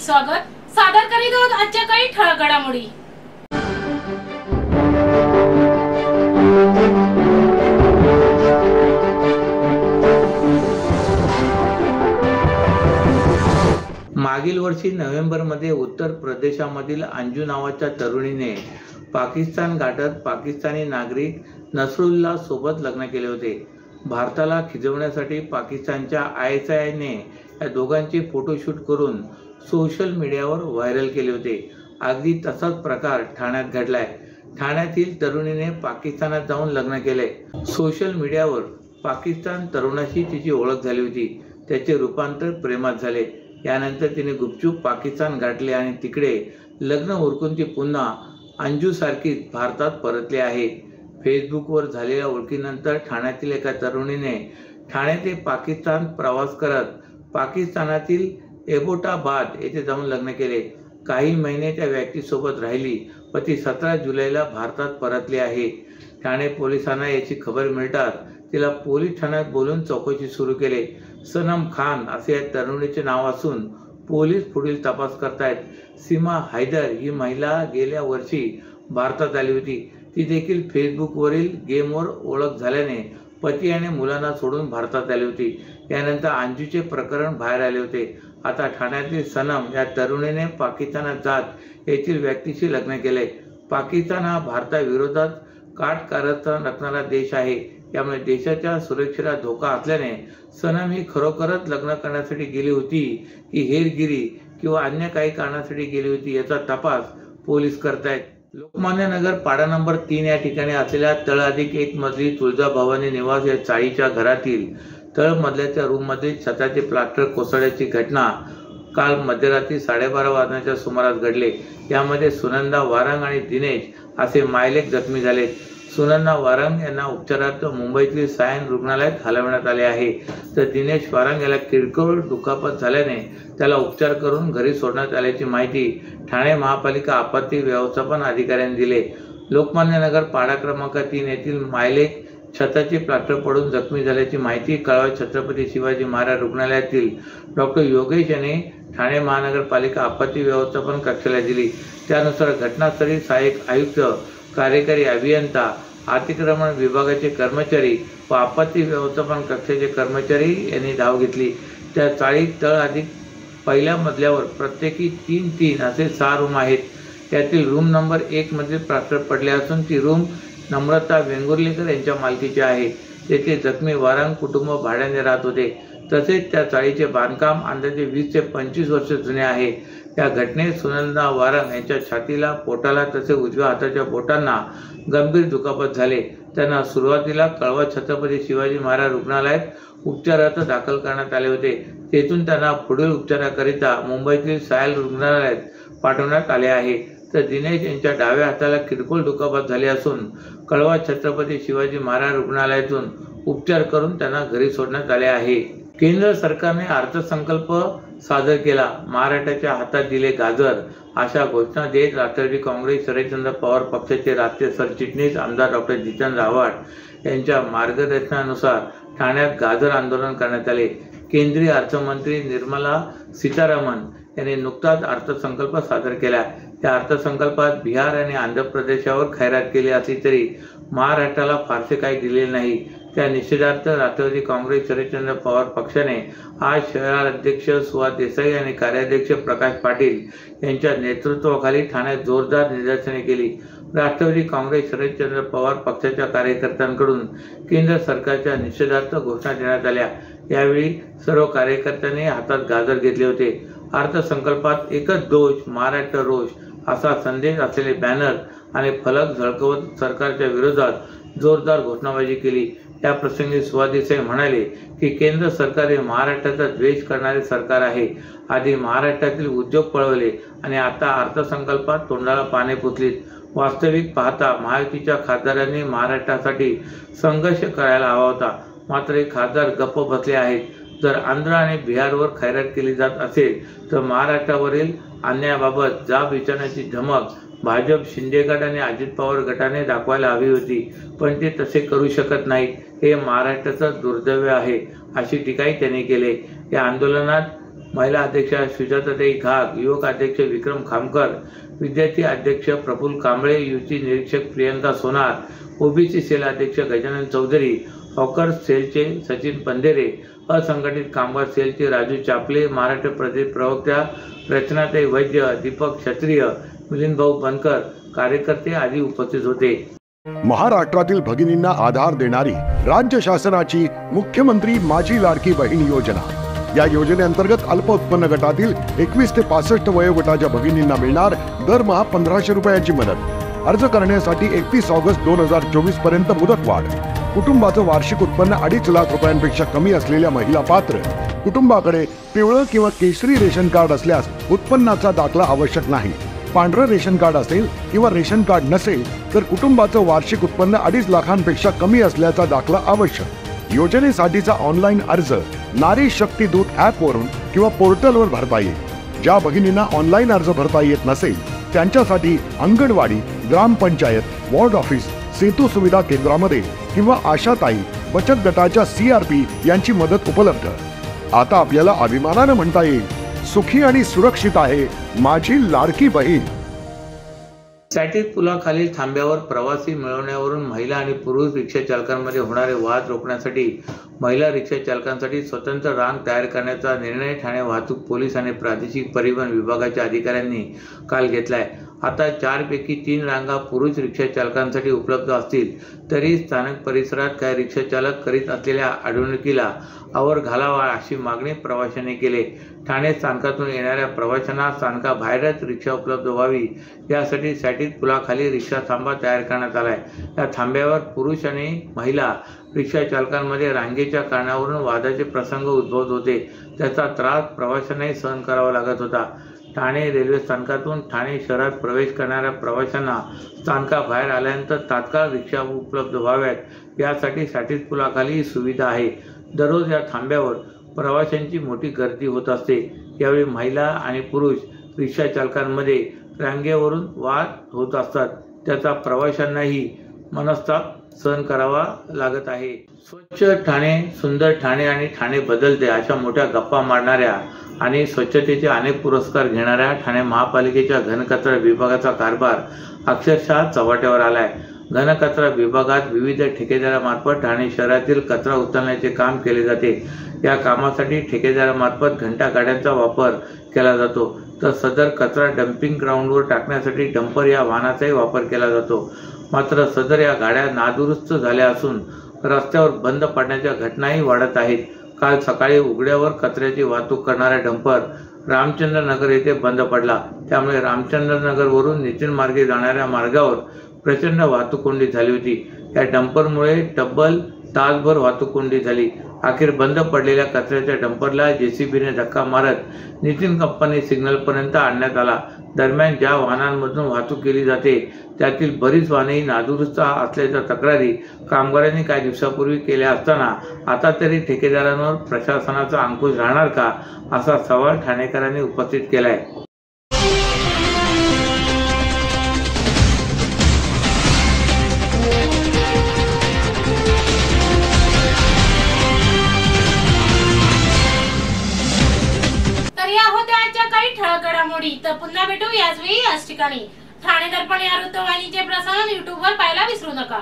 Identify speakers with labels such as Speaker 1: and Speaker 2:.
Speaker 1: स्वागत सादर करीत आहोत आजच्या काही ठळक घडामोडी।
Speaker 2: मागील वर्षी नोव्हेंबरमध्ये उत्तर प्रदेशामधील अंजू नावाच्या तरुणीने पाकिस्तान गाठत पाकिस्तानी नागरिक नसरुल्लाह सोबत लग्न केले होते। भारताला खिजवण्यासाठी पाकिस्तानच्या ISI ने या दोघांचे फोटोशूट करून सोशल मीडियावर व्हायरल केले होते। अगदी तसाच प्रकार ठाण्यात घडलाय। ठाण्यातील तरुणीने पाकिस्तानात जाऊन लग्न केले। सोशल मीडियावर पाकिस्तान तरुणाशी तिची ओळख झाली होती। त्याचे रूपांतर प्रेमात झाले। यानंतर तिने गुपचूप पाकिस्तान गाठले आणि तिकडे लग्न उरकून ती पुन्हा अंजू सारखीच भारतात परतली आहे। फेसबुकवर झालेल्या ओळखीनंतर ठाण्यातील एका तरुणीने ठाणे ते पाकिस्तान प्रवास करत पाकिस्तानातील एबोटाबाद येथे जाऊन लग्न केले। काही महिने त्या व्यक्तीसोबत राहिली व ती 17 जुलैला भारतात परतली आहे। ठाणे पोलिसांना याची खबर मिळताच तिला पोलीस ठाण्यात बोलून चौकशी सुरू केली। सनम खान असे या तरुणीचे नाव असून पोलीस पुढील तपास करतायत। सीमा हैदर ही महिला गेल्या वर्षी भारतात आली होती। ती देखील फेसबुकवरील गेमवर ओळख झाल्याने पती आणि मुलांना सोडून भारतात आली होती। यानंतर अंजूचे प्रकरण बाहेर आले होते। आता ठाण्यातील सनम या तरुणीने पाकिस्तानात जात येथील व्यक्तीशी लग्न केले। पाकिस्तान हा भारताविरोधात काट कारस्थान रचणारा देश आहे। त्यामुळे देशाच्या सुरक्षेला धोका असल्याने सनम ही खरोखरच लग्न करण्यासाठी गेली होती की हेरगिरी किंवा अन्य काही कारणासाठी गेली होती याचा तपास पोलीस करतायत। लोकमान्य नगर पाडा नंबर 3 या ठिकाणी असलेल्या तळअधिक मजली तुळजाभवानी निवास या चाळीच्या घरातील तळमजल्याच्या रूम मध्ये छताचे प्लास्टर कोसळल्याची घटना काल मध्यरात्री 12:30 वाजण्याच्या सुमारास घडले। यामध्ये सुनंदा वारंग आणि दिनेश असे मायलेक जखमी झाले। सुनंदा वारंग यांना उपचारार्थ मुंबईतील सायन रुग्णालयात हलवण्यात आले आहे, तर दिनेश वारंग याला किरकोळ दुखापत झाल्याने त्याला उपचार करून घरी सोडण्यात आल्याची माहिती ठाणे महापालिका आपत्ती व्यवस्थापन अधिकाऱ्यांनी दिले। लोकमान्य नगर पाडा क्रमांक 3 येथील मायलेक छताचे प्लास्टर पडून जखमी झाल्याची माहिती कळवा छत्रपती शिवाजी महाराज रुग्णालयातील डॉक्टर योगेश यांनी ठाणे महानगरपालिका आपत्ती व्यवस्थापन कक्षाला दिली। त्यानुसार घटनास्थळी सहाय्यक आयुक्त, कार्यकारी अभियंता, अतिक्रमण विभागाचे कर्मचारी व आपत्ती व्यवस्थापन कक्षाचे कर्मचारी यांनी धाव घेतली। त्या चाळीत तळ अधिक पहिल्या मजल्यावर प्रत्येकी 3-3 असे 6 रूम आहेत। त्यातील रूम नंबर 1 मध्ये प्लास्टर पडले असून ती रूम नम्रता वेंगुर्लेकर यांच्या मालकीची आहे। तेथे जखमी वारंग कुटुंब भाड्याने राहत होते। तसेच त्या चाळीचे बांधकाम अंदाजे 20 ते 25 वर्ष जुने आहे। या घटनेत सुनंदा वारंग यांच्या छातीला, पोटाला तसेच उजव्या हाताच्या बोटांना गंभीर दुखापत झाले। त्यांना सुरुवातीला कळवा छत्रपती शिवाजी महाराज रुग्णालयात उपचारार्थ दाखल करण्यात आले होते। तेथून त्यांना पुढील उपचाराकरिता मुंबईतील सायल रुग्णालयात पाठवण्यात आले आहे। तर दिनेश यांच्या डाव्या हाताला किरकोळ दुखापत झाली असून कळवा छत्रपती शिवाजी महाराज रुग्णालयातून उपचार करून त्यांना घरी सोडण्यात आले आहे। केंद्र सरकारने अर्थसंकल्प सादर केला, महाराष्ट्राच्या हातात दिले गाजर अशा घोषणा देत राष्ट्रवादी काँग्रेस शरदचंद्र पवार पक्षाचे राष्ट्रीय सरचिटणीस आमदार डॉक्टर जितेंद्र आव्हाड यांच्या मार्गदर्शनानुसार ठाण्यात गाजर आंदोलन करण्यात आले। केंद्रीय अर्थमंत्री निर्मला सीतारामन यांनी नुकताच अर्थसंकल्प सादर केला। त्या अर्थसंकल्पात बिहार आणि आंध्र प्रदेशावर खैरात केली असली तरी महाराष्ट्राला फारसे काही दिलेले नाही। त्या निषेधार्थ राष्ट्रवादी काँग्रेस शरदचंद्र पवार पक्षाने आज शहर अध्यक्ष सुहास देसाई आणि कार्याध्यक्ष प्रकाश पाटील यांच्या नेतृत्वाखाली ठाण्यात जोरदार निदर्शने केली। राष्ट्रवादी काँग्रेस शरदचंद्र पवार पक्षाच्या कार्यकर्त्यांकडून केंद्र सरकारच्या निषेधार्थ घोषणा देण्यात आल्या। यावेळी सर्व कार्यकर्त्यांनी हातात गाजर घेतले होते। अर्थसंकल्पात एकच दोष, महाराष्ट्र रोष असा संदेश असलेले बॅनर आणि फलक झळकवत सरकारच्या विरोधात जोरदार घोषणाबाजी केली। या प्रसंगी सुहास देसाई म्हणाले की केंद्र सरकार हे महाराष्ट्राचा द्वेष करणारे सरकार आहे। आधी महाराष्ट्रातील उद्योग पळवले आणि आता अर्थसंकल्पात तोंडाला पाने पुसलीत। वास्तविक पाहता महायुतीच्या खासदारांनी महाराष्ट्रासाठी संघर्ष करायला हवा होता, मात्र हे खासदार गप्प बसले आहेत। जर आंध्र आणि बिहारवर खैरात केली जात असेल तर महाराष्ट्रावरील अन्यायाबाबत जाब विचारण्याची धमक भाजप, शिंदे गट आणि अजित पवार गटाने दाखवायला हवी होती, पण ते तसे करू शकत नाहीत। हे महाराष्ट्राचं दुर्दैव आहे अशी टीकाही त्यांनी केली। या आंदोलनात महिला अध्यक्षा सुजाताताई घाग, युवक अध्यक्ष विक्रम खामकर, विद्यार्थी अध्यक्ष प्रफुल्ल कांबळे, युती निरीक्षक प्रियंका सोनार, ओबीसी सेल अध्यक्ष गजानन चौधरी, हॉकर सेलचे सचिन पंधेरे, असंघटित कामगार सेलचे राजू चापले, महाराष्ट्र प्रदेश प्रवक्त्या रचनाताई वैद्य, दीपक क्षत्रिय, मिलिंद भाऊ बनकर, कार्यकर्ते आदी उपस्थित होते।
Speaker 3: महाराष्ट्रातील भगिनींना आधार देणारी राज्य शासनाची मुख्यमंत्री माझी लाडकी बहीण योजना। या योजनेअंतर्गत अल्प उत्पन्न गटातील 21 ते 65 वयोगटाच्या भगिनींना मिळणार दरमहा 1500 रुपयांची मदत। अर्ज करण्यासाठी 31 ऑगस्ट 2024 पर्यंत मुदतवाढ। कुटुंबाचं वार्षिक उत्पन्न 2.5 लाख रुपयांपेक्षा कमी असलेल्या महिला पात्र। कुटुंबाकडे पिवळं किंवा केशरी रेशन कार्ड असल्यास उत्पन्नाचा दाखला आवश्यक नाही। पांढरं रेशन कार्ड असेल किंवा रेशन कार्ड नसेल तर कुटुंबाचं वार्षिक उत्पन्न 2.5 लाखांपेक्षा कमी असल्याचा दाखला आवश्यक। योजनेसाठीचा ऑनलाईन अर्ज नारी शक्ती दूत ॲप वरून किंवा पोर्टलवर भरता येईल। ज्या भगिनींना ऑनलाईन अर्ज भरता येत नसेल त्यांच्यासाठी अंगणवाडी, ग्रामपंचायत, वॉर्ड ऑफिस, सेतू सुविधा केंद्रामध्ये किंवा आशाताई बचत गटाच्या CRP यांची मदत उपलब्ध। आता आपल्याला अभिमानाने म्हणता येईल, सुखी आणि सुरक्षित आहे माझी लाडकी बहीण।
Speaker 2: सॅटिक पुलाखालील थांब्यावर प्रवासी मिळवण्यावरून महिला आणि पुरुष रिक्षा चालकांमध्ये होणारे वाद रोखण्यासाठी महिला रिक्षा चालकांसाठी स्वतंत्र रांग तयार करण्याचा निर्णय ठाणे वाहतूक पोलीस आणि प्रादेशिक परिवहन विभागाच्या अधिकाऱ्यांनी काल घेतलाय। आता 4 पैकी 3 रांगा पुरुष रिक्षा चालकांसाठी उपलब्ध असतील तरी स्थानिक परिसरात काही रिक्षा चालक करीत असलेल्या अडवणुकीला आवर घालावा अशी मागणी प्रवाशांनी केली। ठाणे स्थानकातून येणाऱ्या प्रवाशांना स्थानकाबाहेरच रिक्षा उपलब्ध व्हावी यासाठी सॅटिक पुलाखाली रिक्षा थांबा तयार करण्यात आलाय। या थांब्यावर पुरुष आणि महिला रिक्षा चालकांमध्ये रांगेच्या कारणावरून वादाचे प्रसंग उद्भवत होते। त्याचा त्रास प्रवाशांनाही सहन करावा लागत होता। ठाणे रेल्वे स्थानकातून ठाणे शहरात प्रवेश करणाऱ्या प्रवाशांना स्थानकाबाहेर आल्यानंतर तात्काळ रिक्षा उपलब्ध व्हाव्यात यासाठी सॅटिक पुलाखाली सुविधा आहे। दररोज या थांब्यावर प्रवाशांची मोठी गर्दी होत असते। यावेळी महिला आणि पुरुष रिक्षा चालकांमध्ये रांगेवरून वाद होत असतात। त्याचा प्रवाशांनाही मनस्ताप सहन करावा लागत आहे। स्वच्छ ठाणे, सुंदर ठाणे आणि ठाणे बदलते अशा मोठ्या गप्पा मारणाऱ्या आणि स्वच्छतेचे अनेक पुरस्कार घेणाऱ्या ठाणे महापालिकेच्या घनकचरा विभागाचा कारभार अक्षरशः चव्हाट्यावर आलाय। घनकचरा विभागात विविध ठेकेदारामार्फत ठाणे शहरातील कचरा उचलण्याचे काम केले जाते। या कामासाठी ठेकेदारामार्फत घंटा गाड्यांचा वापर केला जातो तर सदर कचरा डम्पिंग ग्राउंडवर टाकण्यासाठी डंपर या वाहनाचाही वापर केला जातो। मात्र सदर या गाड्या नादुरुस्त झाल्या असून रस्त्यावर बंद पडण्याच्या घटनाही वाढत आहेत। काल सकाळी उघड्यावर कचऱ्याची वाहतूक करणारा डंपर रामचंद्र नगर येथे बंद पडला। त्यामुळे रामचंद्र नगर वरून नितीन मार्गे जाणाऱ्या मार्गावर प्रचंड वाहतूक कोंडी झाली होती। या डंपरमुळे तब्बल तासभर वाहतूक कोंडी झाली। अखेर बंद पडलेल्या कचऱ्याच्या डंपरला JCBने धक्का मारत नितीन कंपनी सिग्नल पर्यंत आणण्यात आला। दरम्यान ज्या वाहनांमधून वाहतूक केली जाते त्यातील बरीच वाहने नादुरुस्त असल्याच्या तक्रारी कामगारांनी काही दिवसापूर्वी केल्या असताना आता तरी ठेकेदारांवर प्रशासनाचा अंकुश राहणार का असा सवाल ठाणेकरांनी उपस्थित केलाय।
Speaker 1: ठळक घडामोडी तर पुन्हा भेटू याच वेळी याच ठिकाणी। ठाणे दर्पण या वृत्तवाहिनीचे प्रसारण YouTube वर पाहायला विसरू नका।